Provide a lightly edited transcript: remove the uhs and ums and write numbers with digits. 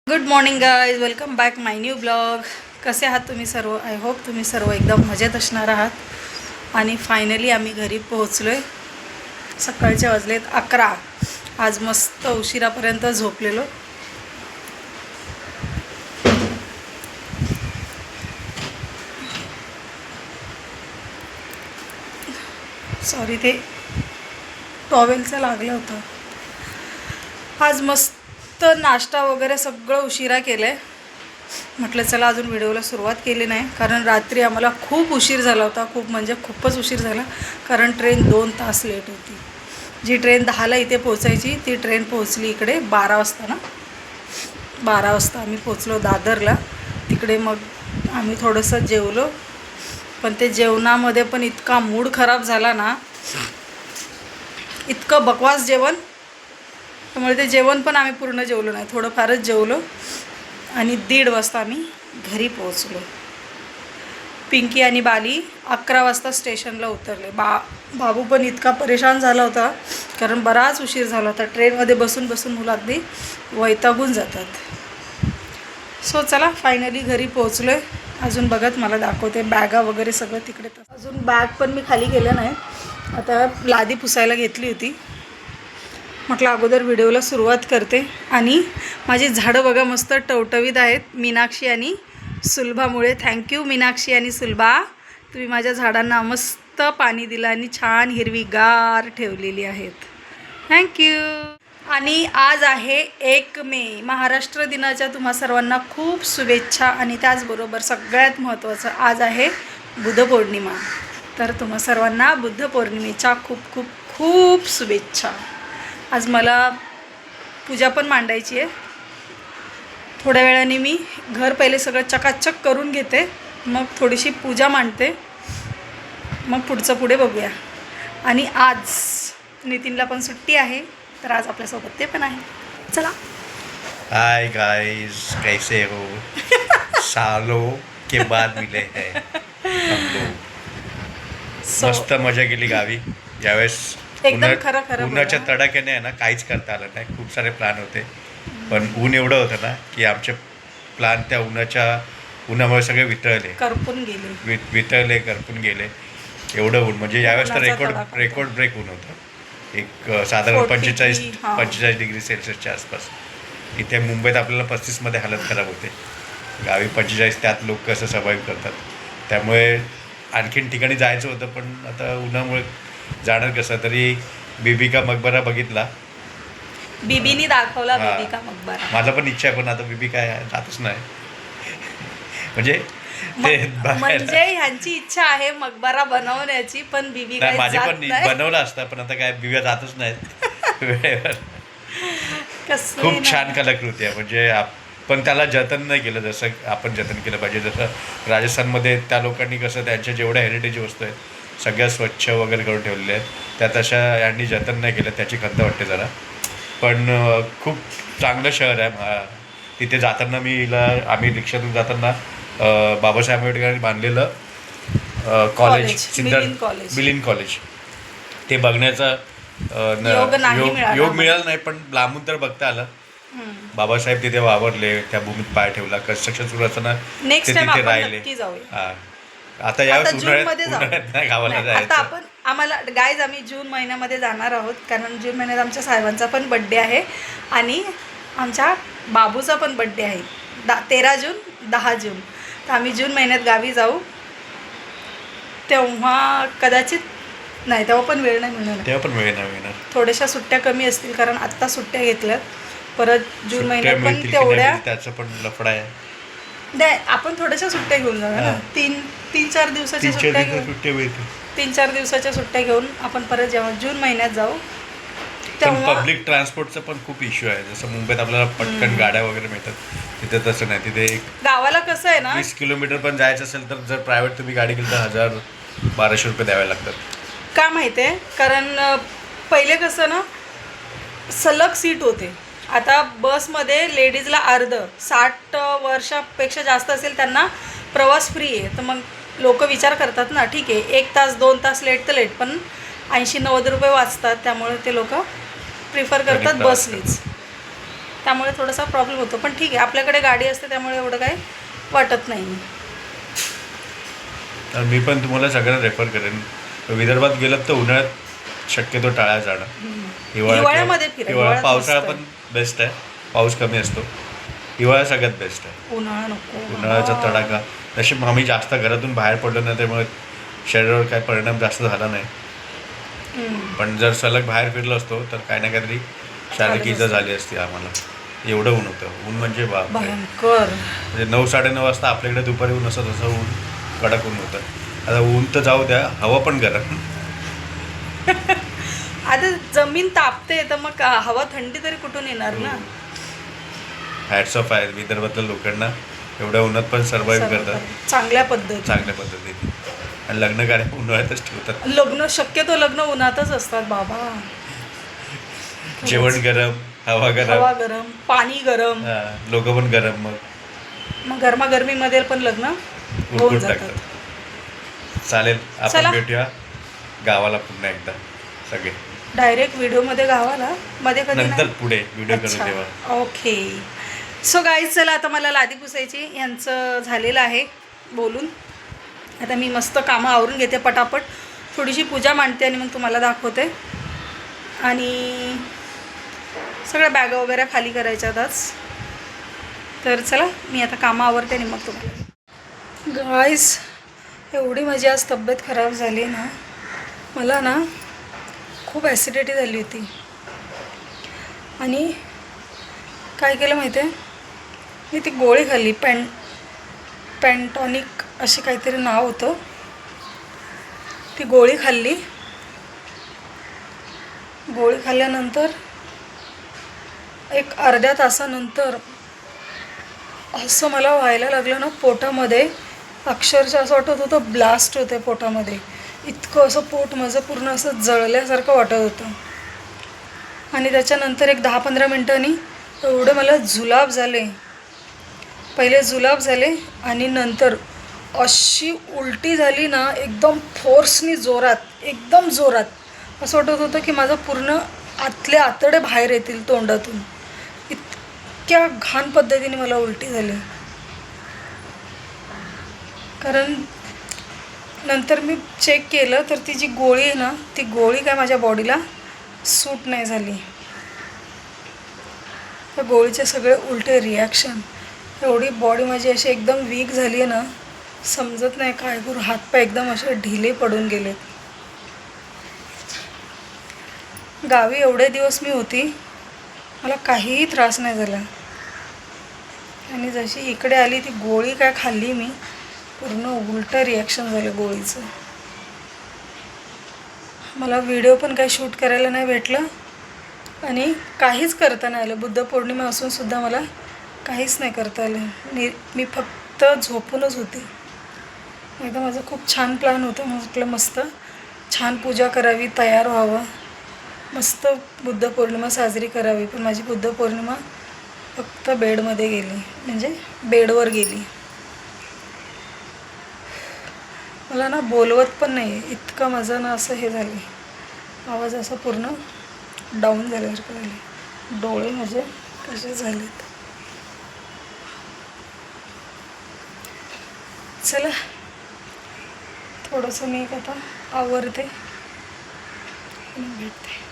Good morning guys, welcome back my new blog. कसे आहात तुम्ही सर्व? आय होप तुम्ही सर्व एकदम मजेत असणार आहात. आणि फायनली आम्ही घरी पोहोचलो आहे. सकाळचे वाजलेत 11. आज मस्त उशिरापर्यंत झोपलेलो. सॉरी, ते टॉवेलचं लागलं होतं. आज मस्त नाश्ता वगैरे सगळं उशिरा केलं आहे. म्हटलं चला अजून व्हिडिओला सुरुवात केली नाही, कारण रात्री आम्हाला खूप उशीर झाला होता. खूप म्हणजे खूपच उशीर झाला, कारण ट्रेन 2 तास लेट होती. जी ट्रेन 10ला इथे पोचायची ती ट्रेन पोहोचली इकडे 12 वाजता ना. 12 वाजता आम्ही पोचलो दादरला. तिकडे मग आम्ही थोडंसं जेवलो, पण ते जेवणामध्ये पण इतका मूड खराब झाला ना, इतकं बकवास जेवण. त्यामुळे ते जेवण पण आम्ही पूर्ण जेवलो नाही, थोडंफारच जेवलो. आणि 1:30 वाजता आम्ही घरी पोहोचलो. पिंकी आणि बाली 11 वाजता स्टेशनला उतरले. बाबू पण इतका परेशान झाला होता, कारण बराच उशीर झाला होता. ट्रेनमध्ये बसून बसून मुलं अगदी वैतागून जातात. सो चला फायनली घरी पोहोचलो आहे. अजून बघत मला दाखवते बॅगा वगैरे सगळं तिकडे. अजून बॅग पण मी खाली केलं नाही. आता लादी पुसायला घेतली होती. म्हटलं अगोदर व्हिडिओला सुरुवात करते. आणि माझी झाडं बघा मस्त टवटवीत आहेत, मीनाक्षी आणि सुलभामुळे. थँक्यू मीनाक्षी आणि सुलभा, तुम्ही माझ्या झाडांना मस्त पाणी दिलं आणि छान हिरवीगार ठेवलेली आहेत. थँक्यू. आणि आज आहे 1 मे. महाराष्ट्र दिनाच्या तुम्हा सर्वांना खूप शुभेच्छा. आणि त्याचबरोबर सगळ्यात महत्त्वाचं, आज आहे बुद्धपौर्णिमा. तर तुम्हा सर्वांना बुद्धपौर्णिमेच्या खूप खूप खूप शुभेच्छा. आज मला पूजा पण मांडायची आहे. थोड्या वेळाने मी घर पहिले सगळं चकाचक करून घेते, मग थोडीशी पूजा मांडते, मग पुढचं पुढे बघूया. आणि आज नितीनला पण सुट्टी आहे, तर आज आपल्यासोबत ते पण आहे. चला. हाय गाइस, कैसे हो? सालों के बाद मिले हैं हम लोग. मस्त मजा केली गावी यावेळेस. एकदम खरं उन्हाच्या तडाख्याने आहे ना, काहीच करता आलं नाही. खूप सारे प्लॅन होते, पण ऊन एवढं होतं ना की आमचे प्लॅन त्या उन्हामुळे सगळे करपून गेले. एवढं ऊन म्हणजे यावेळेस तर रेकॉर्ड ब्रेक ऊन होतं. एक साधारण 45 डिग्री सेल्सिअसच्या आसपास. इथे मुंबईत आपल्याला 35मध्ये हालत खराब होते. गावी 45, त्यात लोक कसं सर्वाईव्ह करतात. त्यामुळे आणखीन ठिकाणी जायचं होतं, पण आता उन्हामुळे जाणार कसं. तरी बीबी का मकबरा बघितला, बीबीनी दाखवला बीबी का मकबरा. माझा पण इच्छा आहे, पण आता बीबी काय जातच नाही. म्हणजे ते म्हणजे ह्यांची इच्छा आहे मकबरा बनवण्याची, पण बीबी काय माझे पण बनवलं असतं, पण आता काय बीबी जातच नाहीत वेळेवर. खूप छान कलाकृती आहे. म्हणजे पण त्याला जतन नाही केलं जसं आपण जतन केलं पाहिजे. जसं राजस्थानमध्ये त्या लोकांनी कसं त्यांच्या जेवढ्या हेरिटेज वस्तू आहेत सगळ्या स्वच्छ वगैरे करून ठेवलेल्या आहेत, त्या तशा यांनी जतन नाही केलं. त्याची खंत वाटते जरा. पण खूप चांगलं शहर आहे. तिथे जाताना आम्ही रिक्षातून जाताना बाबासाहेब आंबेडकरांनी बांधलेलं कॉलेज, मिलिंद कॉलेज, ते बघण्याचा योग मिळाला नाही, पण लांबून तर बघता आलं. बाबासाहेब तिथे वावरले, त्या भूमीत पाय ठेवला. कन्स्ट्रक्शन सुरू असताना ते तिथे राहिले. आता यावेळेस उन्हाळ्यात नाही गावाला जायचं. आता आम्हाला गाईज आम्ही जून महिन्यामध्ये जाणार आहोत, कारण जून महिन्यात आमच्या साहेबांचा पण बड्डे आहे आणि आमच्या बाबूचा पण बड्डे आहे. 13 जून 10 जून. तर आम्ही जून महिन्यात गावी जाऊ. तेव्हा कदाचित नाही, तेव्हा पण वेळ नाही मिळणार. थोड्याशा सुट्ट्या कमी असतील, कारण आत्ता सुट्ट्या घेतल्यात. परत जून महिन्यात पण तेवढ्या त्याचं पण लफडा आहे. नाही, आपण थोड्याशा सुट्ट्या घेऊन जाऊ ना. 3-4 दिवसाच्या सुट्ट्या घेऊन 3-4 दिवसाच्या सुट्ट्या घेऊन आपण परत जेव्हा जून महिन्यात जाऊ तेव्हा. पब्लिक ट्रान्सपोर्टचा पण खूप इश्यू आहे. जसं मुंबईत आपल्याला पटकन गाड्या वगैरे मिळतात, तिथे तसं नाही. तिथे गावाला कसं आहे ना, 20 किलोमीटर पण जायचं असेल तर जर प्रायव्हेट तुम्ही गाडी केली तर 1000-1200 रुपये द्यावे लागतात. का माहिती आहे? कारण पहिले कसं ना सलग सीट होते. आता बसमध्ये लेडीजला 60 वर्षापेक्षा जास्त असेल त्यांना प्रवास फ्री आहे. तर मग लोक विचार करतात ना, ठीक आहे 1 तास 2 तास लेट तर लेट, पण 80-90 रुपये वाचतात. त्यामुळे ते लोक प्रिफर करतात बसनीच. त्यामुळे थोडासा प्रॉब्लेम होतो. पण ठीक आहे, आपल्याकडे गाडी असते त्यामुळे एवढं काही वाटत नाही. तर मी पण तुम्हाला सगळ्यांना रेफर करेन, विदर्भात गेलं तर उन्हाळ्यात शक्यतो टाळा जाणं. हिवाळ्यामध्ये फिरा. हिवाळ्यात पावसाळा मस्त आहे. पण बेस्ट आहे, पाऊस कमी असतो. हिवाळा सगळ्यात बेस्ट आहे. उन्हाळा नको. उन्हाळ्याचा तडाखा. नशीब आम्ही जास्त घरातून बाहेर पडलो नाही, त्यामुळे शरीरावर काय परिणाम जास्त झाला नाही. पण जर सलग बाहेर फिरलो असतो तर काही ना काहीतरी शारीरिक इजा झाली असती आम्हाला. एवढं ऊन होतं. ऊन म्हणजे भयंकर. म्हणजे 9-9:30 वाजता आपल्याकडे दुपारी ऊन असं तसं ऊन, कडक ऊन होतं. आता ऊन तर जाऊ द्या, हवा पण गरम. आता जमीन तापते तर मग हवा थंडी तरी कुठून येणार ना. हॅट्स ऑफ आहे विदर्भातल्या लोकांना, एवढ्या उन्हात पण सर्वाईव्ह करतात चांगल्या चांगल्या पद्धतीने. आणि लग्न कार्य उन्हाळ्यातच ठेवतात. शक्यतो लग्न उन्हातच असतात बाबा. जेवण गरम, हवा हवा गरम, पाणी गरम, लोक पण गरम. मग गरमागरमीमध्ये पण लग्न होऊन उरकून जातात. टाकतात. चालेल, चला. आपण भेटूया गावाला पुन्हा एकदा सगळे. डायरेक्ट व्हिडिओमध्ये गावाला मध्ये कधी नंतर नाही? पुढे व्हिडिओ करू अच्छा. तेव्हा. ओके. सो गाईज, चला आता मला लादी पुसायची, यांचं झालेलं आहे बोलून. आता मी मस्त कामं आवरून घेते पटापट, थोडीशी पूजा मांडते आणि मग तुम्हाला दाखवते. आणि सगळ्या बॅगा वगैरे खाली करायच्यात आज. तर चला मी आता कामं आवरते आणि मग तुम्हाला. गाईज, एवढी माझी आज तब्येत खराब झाली ना, मला ना खूप ॲसिडिटी झाली होती. आणि काय केलं माहिती आहे, मी ती गोळी खाल्ली, पॅन्टॉनिक अशी काहीतरी नाव होतं. ती गोळी खाल्ली. गोळी खाल्ल्यानंतर एक अर्ध्या तासानंतर असं मला व्हायला लागलं ना पोटामध्ये, अक्षरशः असं वाटत होतं ब्लास्ट होते पोटामध्ये. इतकं असं पोट माझं पूर्ण असं जळल्यासारखं वाटत होतं. आणि त्याच्यानंतर एक 10-15 मिनटांनी एवढे मला जुलाब झाले. पहिले जुलाब झाले आणि नंतर अशी उलटी झाली ना, एकदम फोर्सनी, एकदम जोरात. असं वाटत होतं की माझं पूर्ण आतले आतडे बाहेर येतील तोंडातून. इतक्या घाण पद्धतीने मला उलटी झाली. कारण नंतर मी चेक केलं तर ती जी गोळी आहे ना, ती गोळी काय माझ्या बॉडीला सूट नाही झाली. त्या गोळीचे सगळे उलटे रिॲक्शन, एवढी बॉडी माझी अशी एकदम वीक झाली आहे ना, समजत नाही काय करू. हातपाय एकदम असे ढिले पडून गेले. गावी एवढे दिवस मी होती, मला काहीही त्रास नाही झाला. आणि जशी इकडे आली ती गोळी काय खाल्ली मी, पूर्ण उलटं रिॲक्शन झालं गोळीचं. मला व्हिडिओ पण काही शूट करायला नाही भेटलं आणि काहीच करता नाही आलं. बुद्धपौर्णिमा असूनसुद्धा मला काहीच नाही करता आलं. मी फक्त झोपूनच होते. एकदा माझा खूप छान प्लॅन होता. म्हटलं मस्त छान पूजा करावी, तयार व्हावं, मस्त बुद्धपौर्णिमा साजरी करावी. पण माझी बुद्धपौर्णिमा फक्त बेडमध्ये गेली, म्हणजे बेडवर गेली. मला ना बोलवत पण नाही, इतकं माझं ना असं हे झालं, आवाज असा पूर्ण डाऊन झाल्यासारखं झाले. डोळे माझे कसे झालेत. चला थोडंसं मी आता आवरते आणि भेटते.